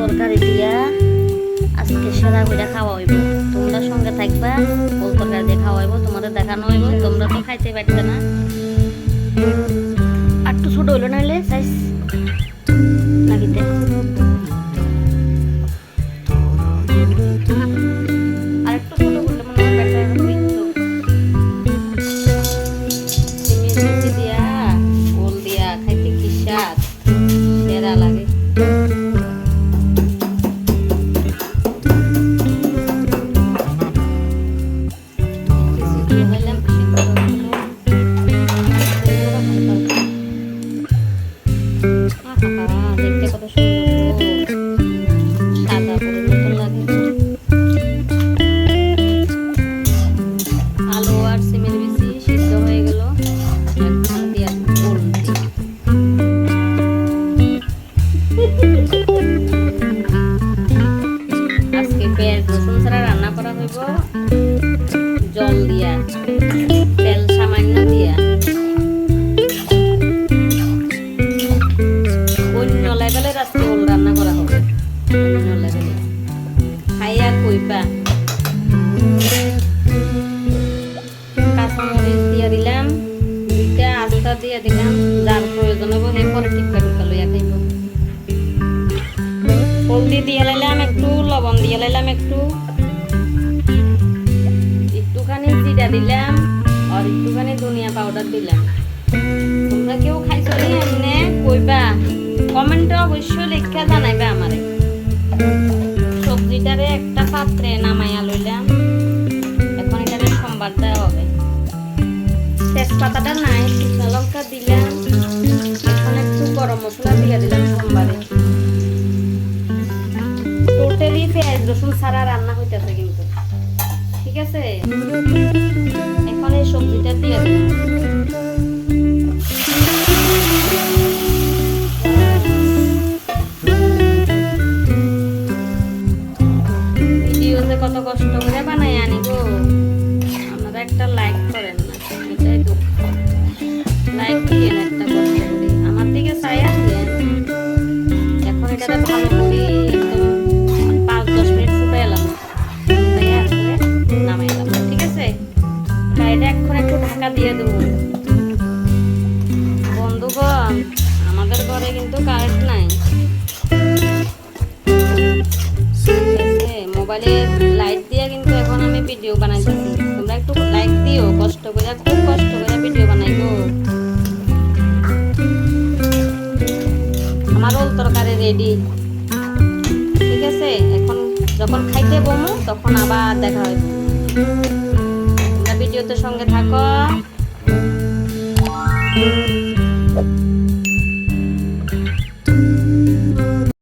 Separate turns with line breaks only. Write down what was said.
তরকারি দিয়া আজকে সেরা করে খাওয়া হইব। তোমরা সঙ্গে থাকবা, ওল তরকারি দিয়ে খাওয়া হইব, তোমাদের দেখানো হইব। তোমরা তো খাইতে পারতে না, আর একটু ছোট হইলো নাহলে সাইজ নাকিতে আর একটু ছোট করলে মনে হয় বেটার হইতো। সিমের মিষ্টি দিয়া ওল দিয়া খাইতে কি স্বাদ, সেরা লাগে। দেখতে কত সুন্দর সাদা পুরো মতো লাগে। আলু আর সিমের বিচি সিদ্ধ হয়ে গেল, এখন দিয়া ওল আজকে পেঁয়াজ রসুন ছাড়া রান্না করা হইব, জল দিয়া তেল সামান্য দিয়া। অন্য লেভেলের আজকে ওল রান্না করা হবে, অন্য লেভেলে খাইয়া কইবা। কাঁচামরিচ দিয়ে দিলাম, দুইটা আস্তা দিয়ে দিলাম, যার প্রয়োজন হবো সেই পরে টিক্কা টুকা লইয়া খাইব। হলদি দিয়ে লাইলাম একটু, লবণ দিয়ে লাইলাম একটু, একটুখানি জিরা দিলাম আর একটুখানি ধনিয়া পাউডার দিলাম। তোমরা কেউ খাইছো নি এমনে কইবা, কমেন্টে অবশ্যই লেখা জানাইবে আমারে। সবজিটারে একটা পাত্রে নামাইয়া লইলাম, এখন এটারে সম্বার দেওয়া হবে। তেজপাতাটা নাই, শুকনো লঙ্কা দিলাম, এখন একটু গরম মশলা দিয়ে দিলাম সম্বারে। টোটালি পেঁয়াজ রসুন ছাড়া রান্না হইতেছে কিন্তু, ঠিক আছে? এখন এই সবজিটা দিয়ে দিলাম। ভিডিও যে কত কষ্ট করে বানাই আনি গো, আপনারা একটা লাইক করেন না, এটাই তো। লাইক দিয়ে একটা কষ্ট করি, আমার দিকে চাই আসবেন। এখন এটাতে ভালো করি একদম 5-10 মিনিট ফুটে এলাম, নামাই এলাম, ঠিক আছে? এটা এখন একটু ঢাকা দিয়ে দেবো। বন্ধুগণ, আমাদের ঘরে কিন্তু কারেন্ট নাই, মোবাইলের লাইট দিয়ে কিন্তু এখন আমি ভিডিও বানাইতেছি। তোমরা একটু লাইক দিও, কষ্ট করে, খুব কষ্ট করে ভিডিও বানাইবো। আমার ওল তরকারি রেডি, ঠিক আছে? এখন যখন খাইতে বমু তখন আবার দেখা হবে। তোমরা ভিডিওতে সঙ্গে থাকো।